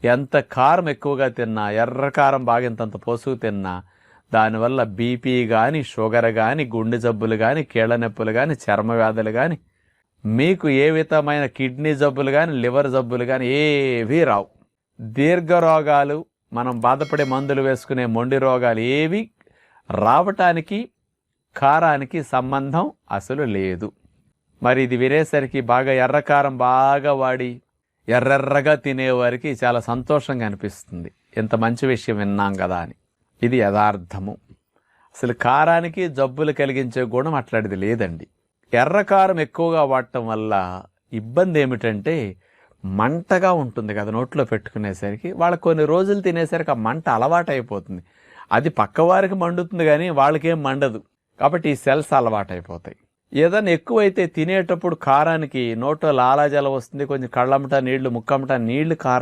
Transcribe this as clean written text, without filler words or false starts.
ఎంత కారం ఎక్కువగా తిన్నా, ఎర్ర కారం బాగా ఇంతంత పోసుకు తిన్నా దానివల్ల బీపీ కానీ, షుగర్ కానీ, గుండె జబ్బులు కానీ, కీళ్ళ నొప్పులు కానీ, చర్మ వ్యాధులు కానీ, మీకు ఏ విధమైన కిడ్నీ జబ్బులు కానీ, లివర్ జబ్బులు కానీ ఏవీ రావు. దీర్ఘ రోగాలు, మనం బాధపడే మందులు వేసుకునే మొండి రోగాలు ఏవి రావటానికి కారానికి సంబంధం అసలు లేదు. మరి ఇది వినేసరికి బాగా ఎర్రకారం బాగా వాడి ఎర్రెర్రగా తినేవారికి చాలా సంతోషంగా అనిపిస్తుంది. ఎంత మంచి విషయం విన్నాం కదా అని. ఇది యథార్థము. అసలు కారానికి జబ్బులు కలిగించే గుణం అట్లాంటిది లేదండి. ఎర్రకారం ఎక్కువగా వాడటం వల్ల ఇబ్బంది ఏమిటంటే మంటగా ఉంటుంది కదా నోట్లో పెట్టుకునేసరికి. వాళ్ళకి కొన్ని రోజులు తినేసరికి ఆ మంట అలవాటు అయిపోతుంది. అది పక్కవారికి మండుతుంది కానీ వాళ్ళకేం మండదు. కాబట్టి ఈ సెల్స్ అలవాటు అయిపోతాయి. ఏదైనా ఎక్కువైతే తినేటప్పుడు కారానికి నోట్లో లాలాజలం వస్తుంది, కొంచెం కళ్ళమ్మట నీళ్లు, ముక్కమ్మట నీళ్లు కారం